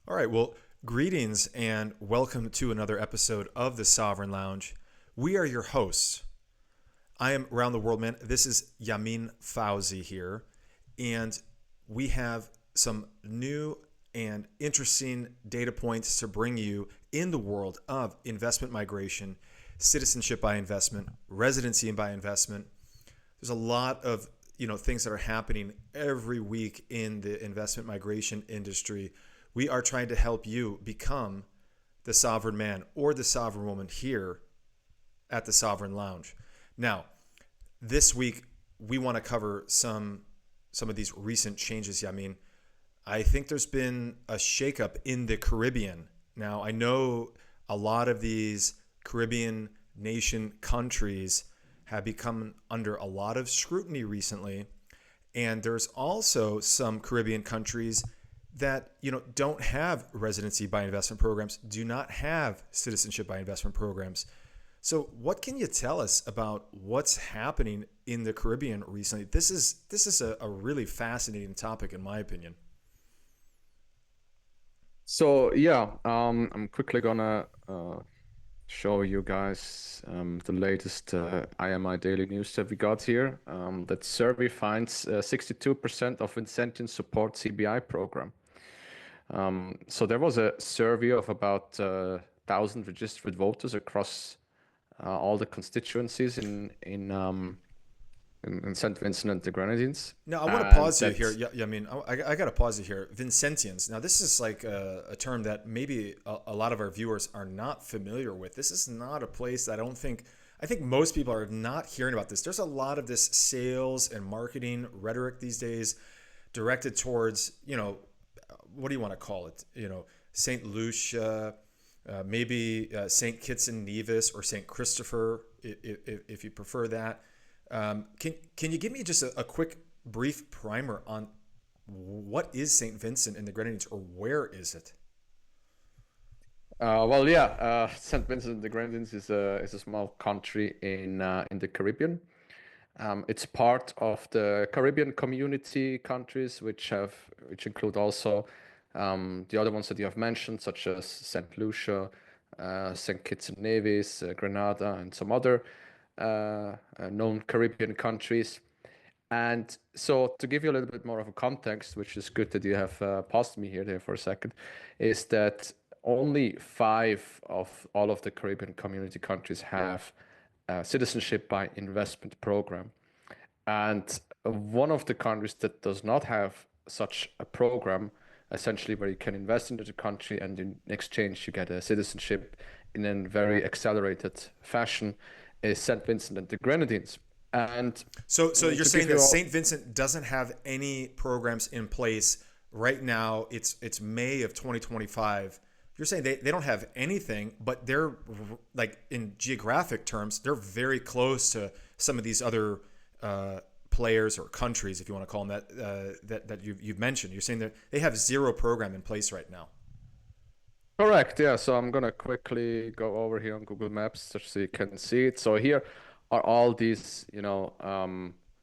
All right, well, greetings and welcome to another episode of the Sovereign Lounge. We are your hosts. I am Around the World Man. This is Yamin Fauzi here, and we have some new and interesting data points to bring you in the world of investment migration, citizenship by investment, residency by investment. There's a lot of things that are happening every week in the investment migration industry. We are trying to help you become the sovereign man or the sovereign woman here at the Sovereign Lounge. Now, this week we want to cover some of these recent changes. Yeah, I mean, I think there's been a shakeup in the Caribbean. Now, I know a lot of these Caribbean nation countries have become under a lot of scrutiny recently, and there's also some Caribbean countries that don't have residency by investment programs, do not have citizenship by investment programs. So what can you tell us about what's happening in the Caribbean recently? This is a really fascinating topic in my opinion. So yeah, I'm quickly gonna show you guys the latest IMI daily news that we got here. That survey finds 62% of Vincentians support CBI program. So there was a survey of about 1,000 registered voters across all the constituencies in Saint Vincent and the Grenadines, Now I want to and pause you here. that Yeah, I mean, I got to pause you here. Vincentians. Now this is like a term that maybe a lot of our viewers are not familiar with. This is not a place that I think most people are not hearing about this. There's a lot of this sales and marketing rhetoric these days directed towards, what do you want to call it? St. Lucia, maybe St. Kitts and Nevis or St. Christopher, if you prefer that. Can you give me just a quick brief primer on what is St. Vincent and the Grenadines, or where is it? well, yeah, Saint Vincent the Grenadines is a small country in the Caribbean. It's part of the Caribbean community countries, which include also the other ones that you have mentioned, such as Saint Lucia, Saint Kitts and Nevis, Grenada, and some other known Caribbean countries. And so, to give you a little bit more of a context, which is good that you have paused me here there for a second, is that only five of all of the Caribbean community countries have citizenship by investment program. And one of the countries that does not have such a program, essentially where you can invest into the country and in exchange you get a citizenship in a very accelerated fashion, is St. Vincent and the Grenadines. And So you're to saying give that you all, St. Vincent doesn't have any programs in place right now. It's May of 2025. You're saying they don't have anything, but they're like in geographic terms, they're very close to some of these other players or countries, if you want to call them that, that you've mentioned. You're saying that they have zero program in place right now. correct, yeah. So I'm gonna quickly go over here on Google Maps just so you can see it. So here are all these,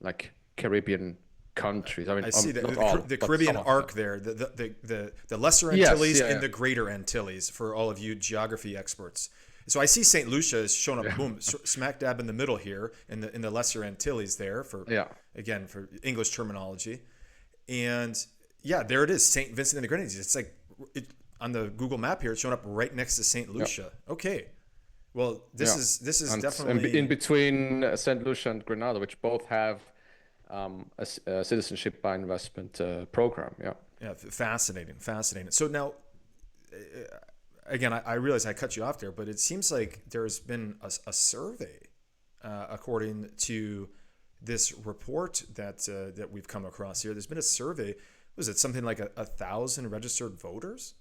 like Caribbean countries. I mean, I see not all, the but some Caribbean of them. arc there, the Lesser Yes, Antilles yeah, and yeah. the Greater Antilles for all of you geography experts. So I see St. Lucia is showing up, Yeah. boom, smack dab in the middle here in the Lesser Antilles there for Yeah. again for English terminology, and yeah, there it is, St. Vincent and the Grenadines. It's like on the Google map here, it's showing up right next to St. Yeah. Lucia. Okay, well Yeah. this is And in definitely. between St. Lucia and Grenada, which both have a citizenship by investment program. Yeah. Yeah, fascinating, fascinating. So now, again, I realize I cut you off there, but it seems like there's been a survey, according to this report that we've come across here. There's been a survey. Was it something like a thousand registered voters?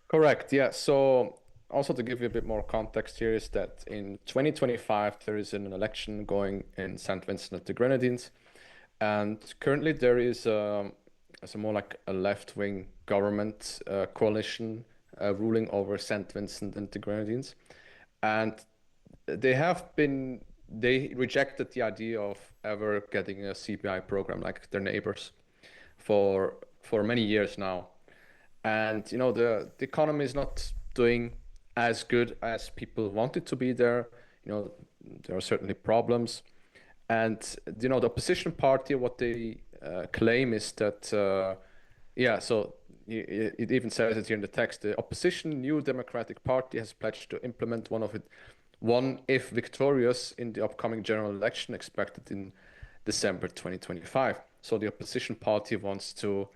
Correct. Yeah. So also to give you a bit more context here is that in 2025 there is an election going in Saint Vincent and the Grenadines, and currently there is a more like a left-wing government coalition ruling over Saint Vincent and the Grenadines, and they have been they rejected the idea of ever getting a CBI program like their neighbors for many years now. and the economy is not doing as good as people want it to be there. There are certainly problems, and the opposition party, what they claim is that so it even says it here in the text: the opposition New Democratic Party has pledged to implement one if victorious in the upcoming general election expected in December 2025. So the opposition party wants to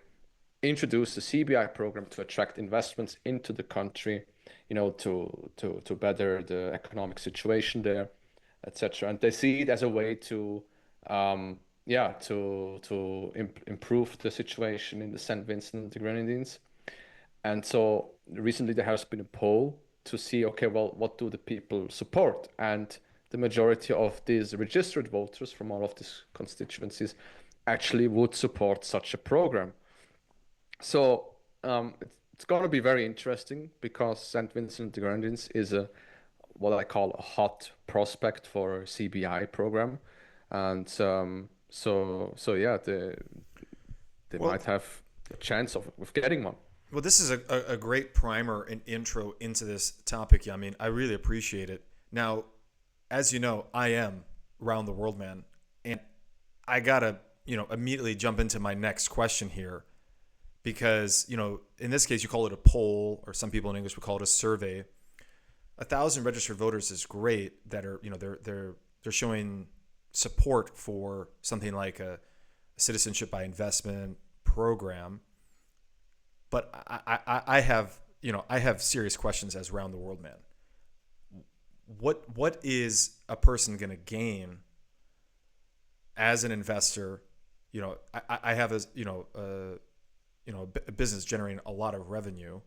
introduce the CBI program to attract investments into the country, to better the economic situation there, etc. And they see it as a way to improve the situation in the Saint Vincent the Grenadines. And so recently there has been a poll to see, okay, well, what do the people support? And the majority of these registered voters from all of these constituencies actually would support such a program. So it's going to be very interesting because St. Vincent the Grenadines is what I call a hot prospect for a CBI program, and yeah, they Well, might have a chance of getting one. well, this is a great primer and intro into this topic. I mean, I really appreciate it. Now, as you know, I am round the world man, and I gotta immediately jump into my next question here, because in this case you call it a poll, or some people in English would call it a survey. 1,000 registered voters is great that are they're showing support for something like a citizenship by investment program. But I have serious questions as round the world man. What is a person going to gain as an investor? I have a business generating a lot of revenue,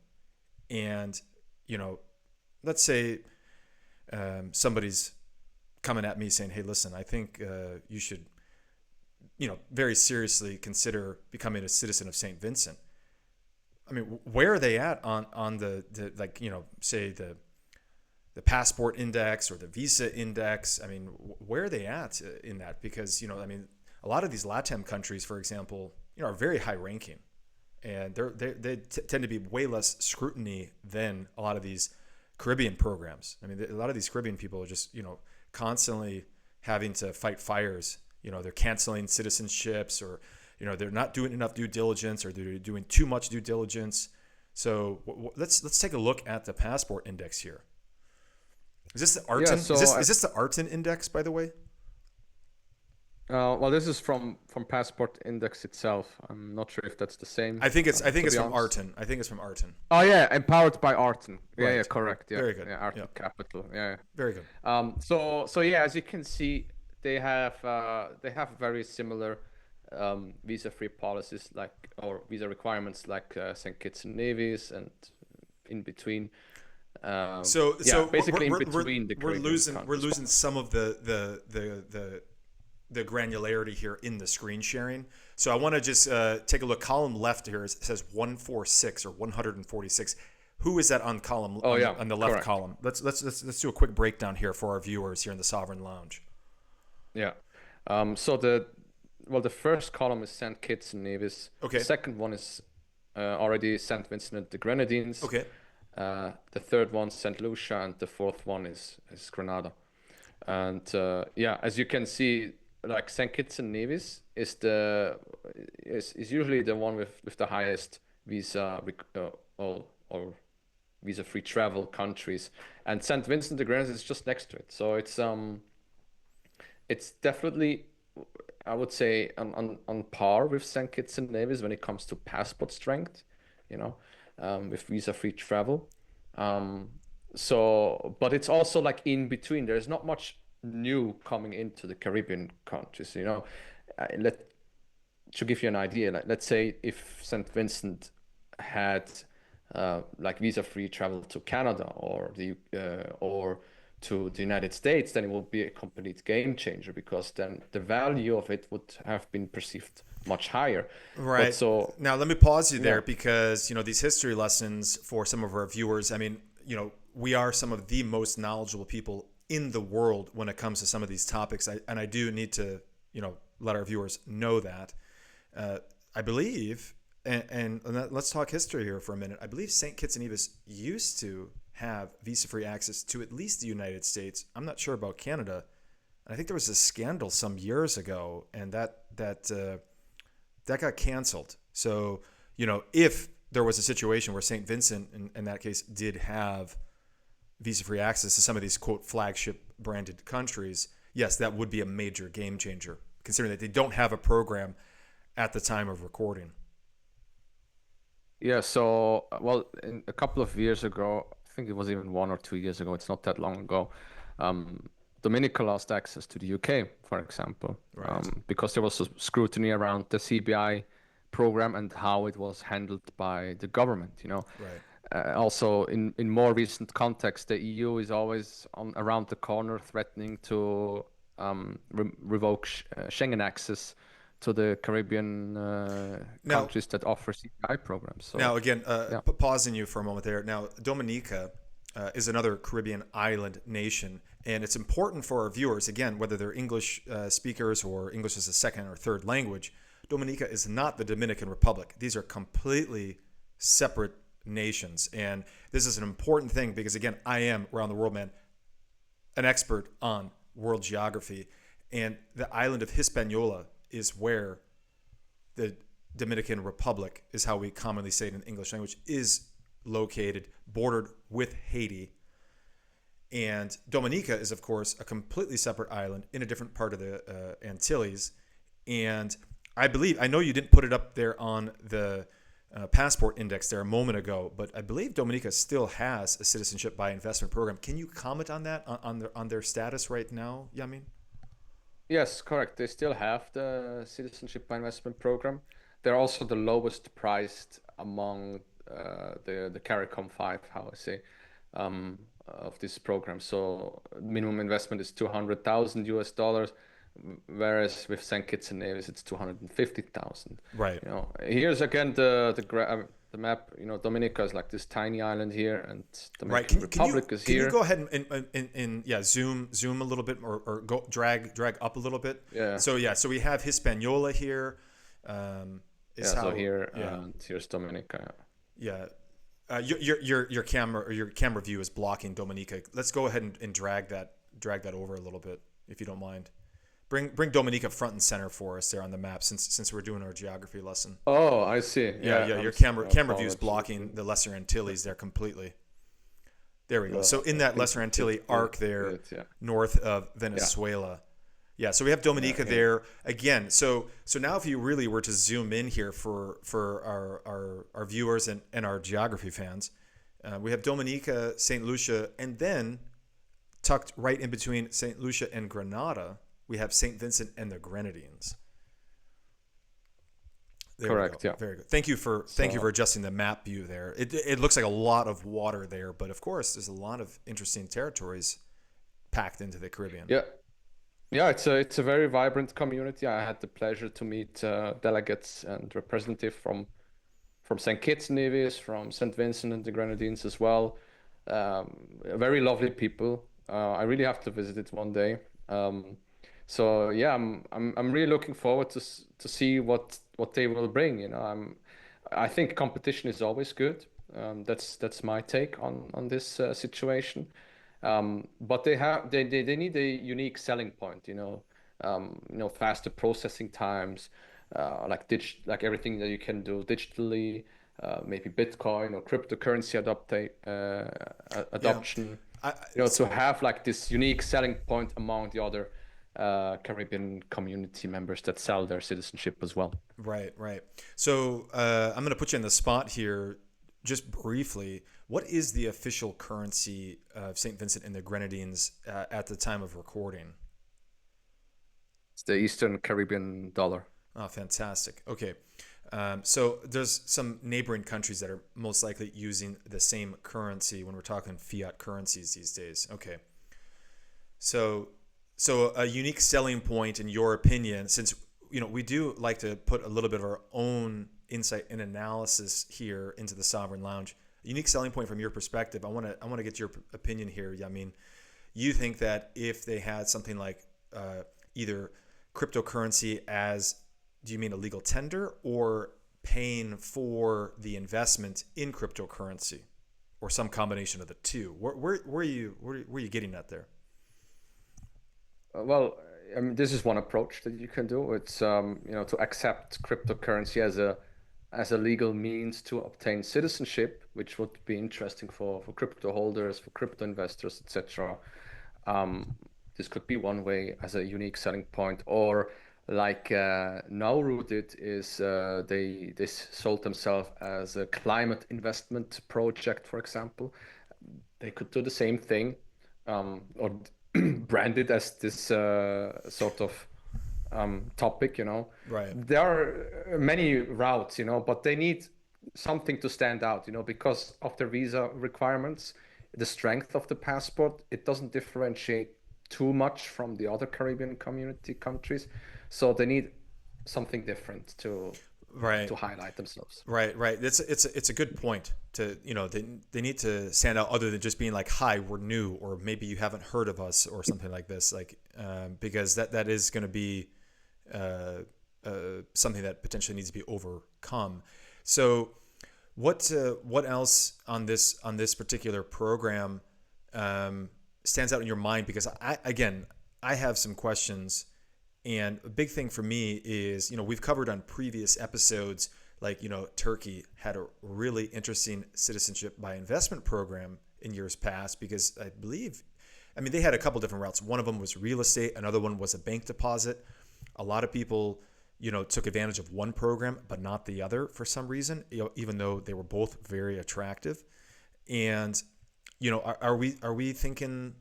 and let's say somebody's coming at me saying, "Hey, listen, I think you should, very seriously consider becoming a citizen of Saint Vincent." I mean, where are they at on the like, say the passport index or the visa index? I mean, where are they at in that? Because, I mean, a lot of these LATAM countries, for example, are very high ranking, and they tend to be way less scrutiny than a lot of these Caribbean programs. I mean, a lot of these Caribbean people are just, constantly having to fight fires. They're canceling citizenships, or, they're not doing enough due diligence, or they're doing too much due diligence. So let's take a look at the passport index here. Is this the Artin? Is this the Artin index, by the way? Well, this is from Passport Index itself. I'm not sure if that's the same. I think it's from Artin. I think it's from Artin. Oh yeah, empowered by Artin. Yeah, Right. yeah, correct. Yeah, Very good. yeah, Artin Yeah. Capital. Yeah. Very good. So yeah, as you can see, they have very similar visa-free policies, or visa requirements, like St. Kitts and Nevis, and in between. So basically we're, in between the we're losing countries. some of the granularity here in the screen sharing. So I want to just take a look. Column left here says 146 or 146. Who is that on column on the left correct. column? Let's do a quick breakdown here for our viewers here in the Sovereign Lounge. Yeah. So the first column is St. Kitts and Nevis. Okay. The second one is already Saint Vincent the Grenadines. Okay. The third one, St. Lucia, and the fourth one is Grenada. And as you can see, like St. Kitts and Nevis is usually the one with the highest visa or visa-free travel countries, and St. Vincent the Grenadines is just next to it. So it's definitely, I would say, on par with St. Kitts and Nevis when it comes to passport strength, with visa-free travel. But it's also like in between. There's not much new coming into the Caribbean countries. To give you an idea, let's say if St. Vincent had like visa-free travel to Canada or to the United States, then it will be a complete game changer, because then the value of it would have been perceived much higher. Right. But so now let me pause you there, because these history lessons for some of our viewers. I mean, we are some of the most knowledgeable people in the world when it comes to some of these topics, and I do need to let our viewers know that. I believe let's talk history here for a minute. I believe St. Kitts and Nevis used to have visa-free access to at least the United States. I'm not sure about Canada. I think there was a scandal some years ago, and that got canceled. So, if there was a situation where St. Vincent, in that case, did have visa-free access to some of these, quote, flagship branded countries, yes, that would be a major game changer, considering that they don't have a program at the time of recording. Yeah, so well, a couple of years ago, I think it was even 1 or 2 years ago, it's not that long ago, um, Dominica lost access to the UK, for example, Right. because there was a scrutiny around the CBI program and how it was handled by the government. Right. Also, in more recent context, the EU is always around the corner threatening to revoke Schengen access to the Caribbean Now, countries that offer CPI programs. So, Now, again, yeah. pausing you for a moment there. Now, Dominica is another Caribbean island nation, and it's important for our viewers, again, whether they're English speakers or English as a second or third language, Dominica is not the Dominican Republic. These are completely separate nations, and this is an important thing because, again, I am, around the world man, an expert on world geography, and the island of Hispaniola is where the Dominican Republic, is how we commonly say it in the English language, is located, bordered with Haiti. And Dominica is, of course, a completely separate island in a different part of the Antilles. And I know you didn't put it up there on the passport index there a moment ago, but I believe Dominica still has a citizenship by investment program. Can you comment on that, on their status right now, Yamin? Yes, correct. They still have the citizenship by investment program. They're also the lowest priced among the CARICOM 5, how I say, of this program. So minimum investment is 200,000 US dollars, whereas with St. Kitts and Nevis it's 250,000. Right. Here's again the map. Dominica is like this tiny island here, and Right. Dominican Republic is Can you here. go ahead and zoom a little bit, or go drag up a little bit? Yeah. So we have Hispaniola here. Yeah. Is So how here yeah and here's Dominica. yeah. Your camera view is blocking Dominica. Let's go ahead and drag that over a little bit, if you don't mind. Bring Dominica front and center for us there on the map, since we're doing our geography lesson. Oh, I see. Yeah, Yeah, your camera view is apologies. blocking the Lesser Antilles there completely. There we go. So in I that think Lesser we Antilles did arc there, it, yeah. north of Venezuela. Yeah, so we have Dominica Yeah. there again. So now, if you really were to zoom in here for our viewers and our geography fans, we have Dominica, Saint Lucia, and then tucked right in between Saint Lucia and Grenada, we have Saint Vincent and the Grenadines. There we Correct. go. Yeah. Very good. Thank you for adjusting the map view there. It looks like a lot of water there, but of course there's a lot of interesting territories packed into the Caribbean. Yeah. Yeah, it's a very vibrant community. I had the pleasure to meet delegates and representatives from St. Kitts and Nevis, from Saint Vincent and the Grenadines as well. Very lovely people. I really have to visit it one day. So yeah, I'm really looking forward to see what they will bring. I think competition is always good. That's my take on this situation. But they need a unique selling point. Faster processing times, like everything that you can do digitally, maybe Bitcoin or cryptocurrency Yeah. adoption. I, To have like this unique selling point among the other Caribbean community members that sell their citizenship as well. Right. So I'm going to put you on the spot here, just briefly. What is the official currency of St. Vincent and the Grenadines at the time of recording? It's the Eastern Caribbean dollar. Oh, fantastic. Okay. So there's some neighboring countries that are most likely using the same currency when we're talking fiat currencies these days. Okay. So a unique selling point, in your opinion, since we do like to put a little bit of our own insight and analysis here into the Sovereign Lounge. A unique selling point from your perspective. I want to get your opinion here, Yamin. You think that if they had something like either cryptocurrency as, do you mean a legal tender, or paying for the investment in cryptocurrency, or some combination of the two? Where are you getting at there? Well, I mean, this is one approach that you can do. It's to accept cryptocurrency as a legal means to obtain citizenship, which would be interesting for crypto holders, for crypto investors, etc. Um, this could be one way as a unique selling point, or like Nauru did, is they sold themselves as a climate investment project, for example. They could do the same thing, or brand it as this sort of topic. Right. There are many routes, but they need something to stand out, because of the visa requirements, the strength of the passport, it doesn't differentiate too much from the other Caribbean community countries. So they need something different Right. to highlight themselves. Right, right. It's a good point to, they need to stand out other than just being like, hi, we're new, or maybe you haven't heard of us or something like this, like, because that is going to be something that potentially needs to be overcome. So what else on this particular program stands out in your mind? Because I have some questions. And a big thing for me is, we've covered on previous episodes, like, Turkey had a really interesting citizenship by investment program in years past, because they had a couple different routes. One of them was real estate. Another one was a bank deposit. A lot of people, took advantage of one program, but not the other for some reason, even though they were both very attractive. And, are we thinking,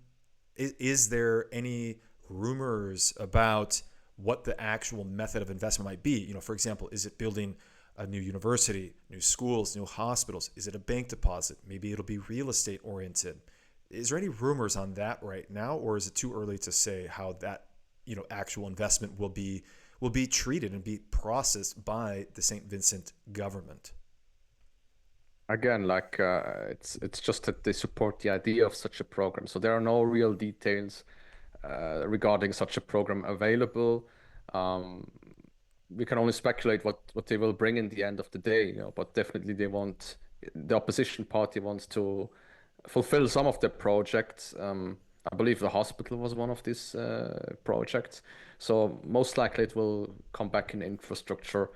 is there any rumors about what the actual method of investment might be? For example, is it building a new university, new schools, new hospitals? Is it a bank deposit? Maybe it'll be real estate oriented. Is there any rumors on that right now, or is it too early to say how that, actual investment will be treated and be processed by the Saint Vincent government? Again, like it's just that they support the idea of such a program. So there are no real details regarding such a program available. Um, we can only speculate what they will bring in the end of the day, but definitely the opposition party wants to fulfill some of their projects. I believe the hospital was one of these projects. So most likely it will come back in infrastructure,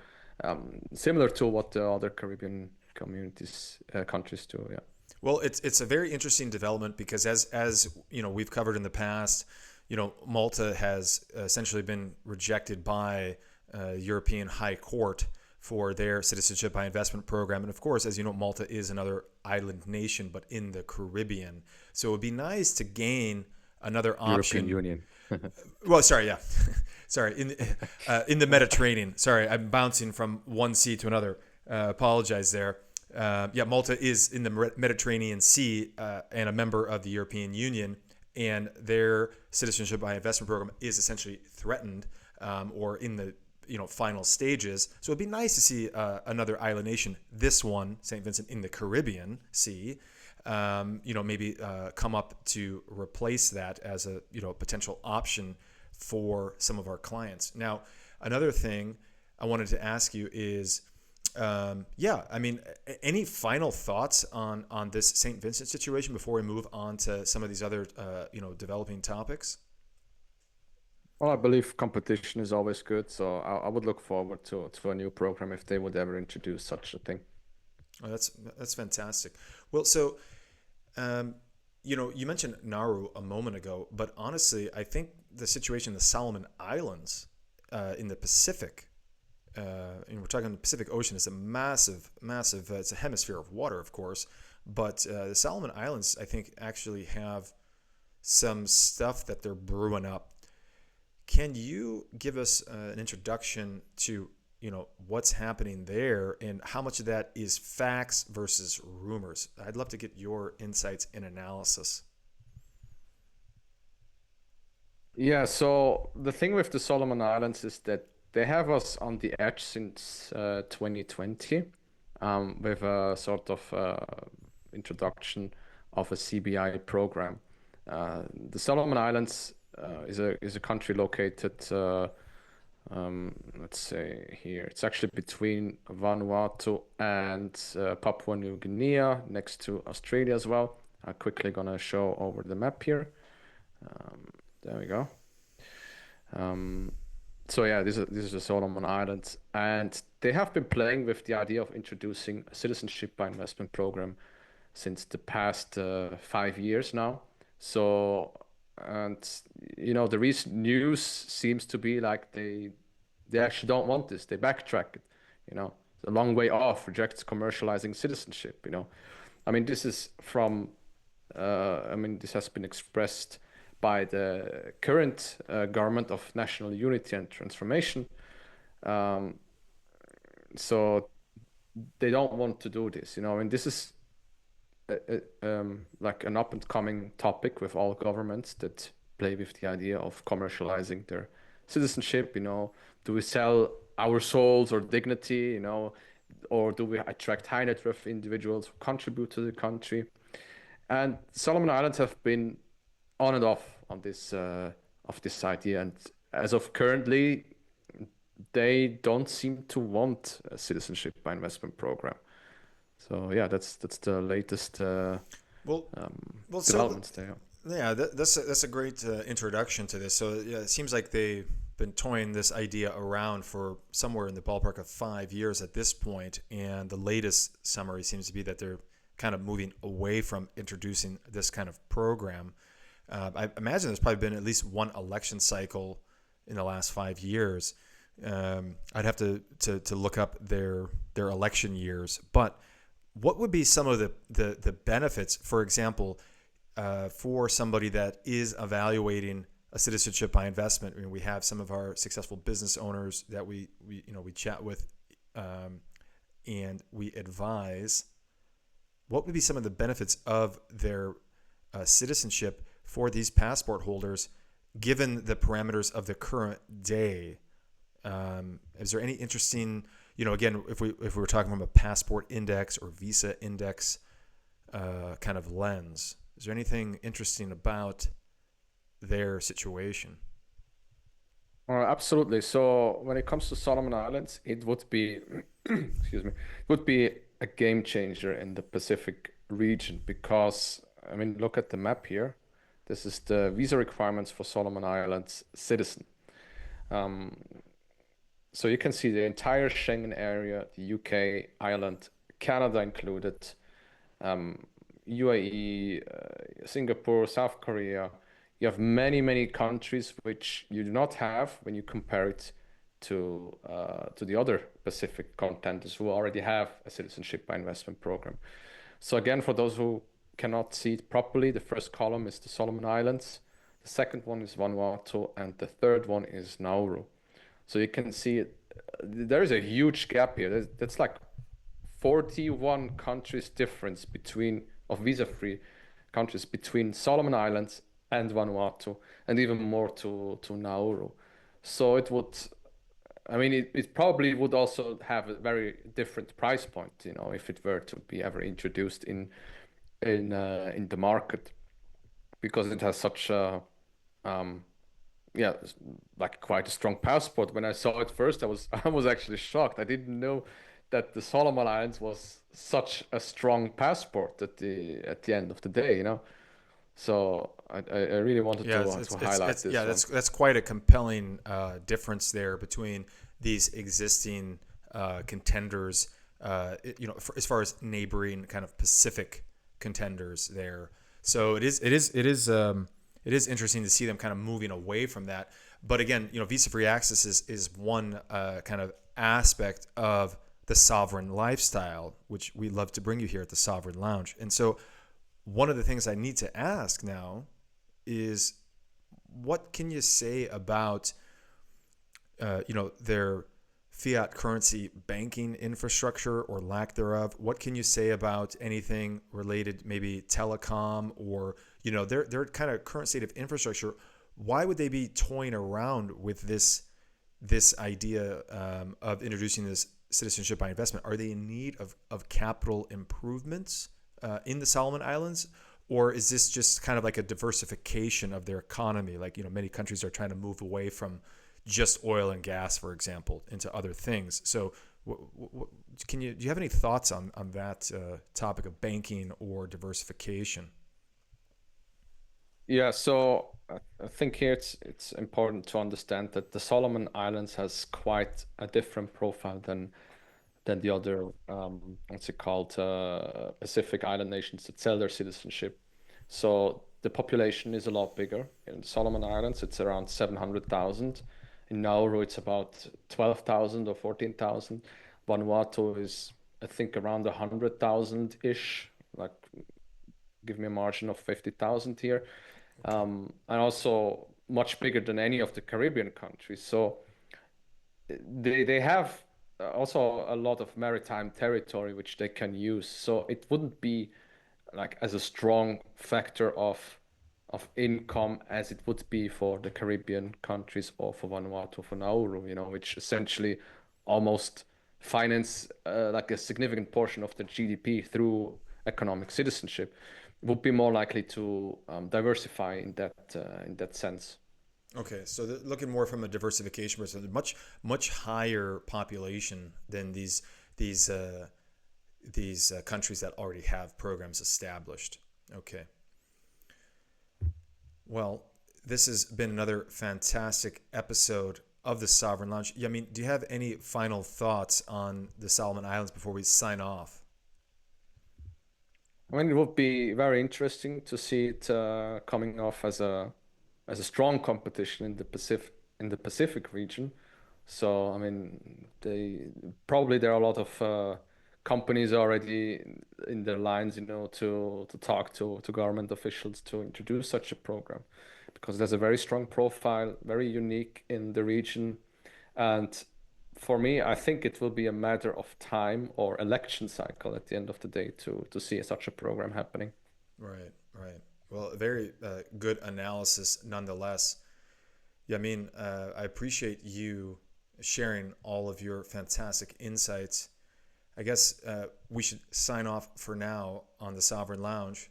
similar to what the other Caribbean countries do. Yeah. Well, it's a very interesting development, because as we've covered in the past, Malta has essentially been rejected by European High Court for their citizenship by investment program. And of course, as you know, Malta is another island nation, but in the Caribbean. So it would be nice to gain another option. European Union. Well, sorry, yeah. Sorry, in the Mediterranean. Sorry, I'm bouncing from one sea to another. Apologize there. Yeah, Malta is in the Mediterranean Sea and a member of the European Union, and their citizenship by investment program is essentially threatened, or in the final stages. So it'd be nice to see another island nation, this one, Saint Vincent, in the Caribbean Sea, maybe come up to replace that as a potential option for some of our clients. Now, another thing I wanted to ask you is, any final thoughts on this St. Vincent situation before we move on to some of these other, developing topics? Well, I believe competition is always good, so I would look forward to a new program if they would ever introduce such a thing. Oh, that's fantastic. Well, so, you mentioned Nauru a moment ago, but honestly, I think the situation in the Solomon Islands, in the Pacific, and we're talking the Pacific Ocean, is a massive, massive. It's a hemisphere of water, of course, but the Solomon Islands, I think, actually have some stuff that they're brewing up. Can you give us an introduction to what's happening there, and how much of that is facts versus rumors? I'd love to get your insights and analysis. Yeah, so the thing with the Solomon Islands is that they have us on the edge since 2020, with a sort of introduction of a CBI program. The Solomon Islands is a country located Let's say here, it's actually between Vanuatu and Papua New Guinea, next to Australia as well. I'm quickly gonna show over the map here. There we go. Um, so yeah, this is the Solomon Islands, and they have been playing with the idea of introducing a citizenship by investment program since the past 5 years now. So, and the recent news seems to be like they actually don't want this. They backtrack it. It's a long way off. Rejects commercializing citizenship. I mean, this is from. I mean, this has been expressed by the current government of national unity and transformation. Um, so they don't want to do this. I mean, this is like an up and coming topic with all governments that play with the idea of commercializing their citizenship. Do we sell our souls or dignity? Or do we attract high net worth individuals who contribute to the country? And Solomon Islands have been on and off on this of this idea, and as of currently, they don't seem to want a citizenship by investment program. So yeah, that's the latest Well, so developments there. yeah, that's a great introduction to this. So yeah, it seems like they've been toying this idea around for somewhere in the ballpark of 5 years at this point, and the latest summary seems to be that they're kind of moving away from introducing this kind of program. I imagine there's probably been at least one election cycle in the last 5 years. I'd have to look up their election years, but what would be some of the benefits, for example, for somebody that is evaluating a citizenship by investment? I mean, we have some of our successful business owners that we chat with, and we advise. What would be some of the benefits of their citizenship for these passport holders, given the parameters of the current day? Is there any interesting, again, if we were talking from a passport index or visa index kind of lens, is there anything interesting about their situation? Absolutely. So when it comes to Solomon Islands, it would be, excuse me, it would be a game changer in the Pacific region because, I mean, look at the map here. This is the visa requirements for Solomon Islands citizen. Um, so you can see the entire Schengen area, the UK, Ireland, Canada included, um, UAE, Singapore, South Korea. You have many, many countries which you do not have when you compare it to the other Pacific contenders who already have a citizenship by investment program. So again, for those who cannot see it properly, the first column is the Solomon Islands, the second one is Vanuatu, and the third one is Nauru. So you can see it. There is a huge gap here. That's like 41 countries difference between of visa-free countries between Solomon Islands and Vanuatu, and even more to Nauru. So it would, I mean, it probably would also have a very different price point, if it were to be ever introduced in the market, because it has such a um, yeah, like quite a strong passport. When I saw it first, I was actually shocked. I didn't know that the Solomon Islands was such a strong passport at the end of the day. So I really wanted Yeah, to highlight yeah, this one. that's quite a compelling difference there between these existing contenders, as far as neighboring kind of Pacific contenders there. So it is interesting to see them kind of moving away from that. But again, visa-free access is one kind of aspect of the sovereign lifestyle, which we love to bring you here at the Sovereign Lounge. And so one of the things I need to ask now is, what can you say about their fiat currency banking infrastructure or lack thereof? What can you say about anything related, maybe telecom or their kind of current state of infrastructure? Why would they be toying around with this idea of introducing this citizenship by investment? Are they in need of capital improvements in the Solomon Islands? Or is this just kind of like a diversification of their economy? Like, many countries are trying to move away from just oil and gas, for example, into other things. So, do you have any thoughts on that topic of banking or diversification? Yeah, so I think here it's important to understand that the Solomon Islands has quite a different profile than the other what's it called Pacific Island nations that sell their citizenship. So the population is a lot bigger. In the Solomon Islands, it's around 700,000. In Nauru, it's about 12,000 or 14,000. Vanuatu is, I think, around 100,000-ish, like give me a margin of 50,000 here. Okay. And also much bigger than any of the Caribbean countries. So they have also a lot of maritime territory which they can use. So it wouldn't be like as a strong factor of income as it would be for the Caribbean countries or for Vanuatu, for Nauru, which essentially almost finance like a significant portion of the GDP through economic citizenship. Would be more likely to diversify in that sense. Okay, so looking more from a diversification perspective, much higher population than these countries that already have programs established. Okay, well, this has been another fantastic episode of the Sovereign Lounge. I mean, do you have any final thoughts on the Solomon Islands before we sign off? I mean, it would be very interesting to see it coming off as a strong competition in the Pacific region. So, I mean, they probably there are a lot of companies already in their lines, to talk to government officials to introduce such a program, because there's a very strong profile, very unique in the region, and for me, I think it will be a matter of time or election cycle at the end of the day to see such a program happening. Right, right. Well, very good analysis nonetheless. Yeah, I mean, I appreciate you sharing all of your fantastic insights. I guess we should sign off for now on the Sovereign Lounge.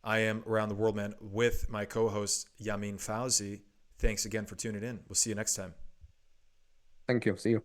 I am Around the World Man with my co host, Yamin Fauzi. Thanks again for tuning in. We'll see you next time. Thank you. See you.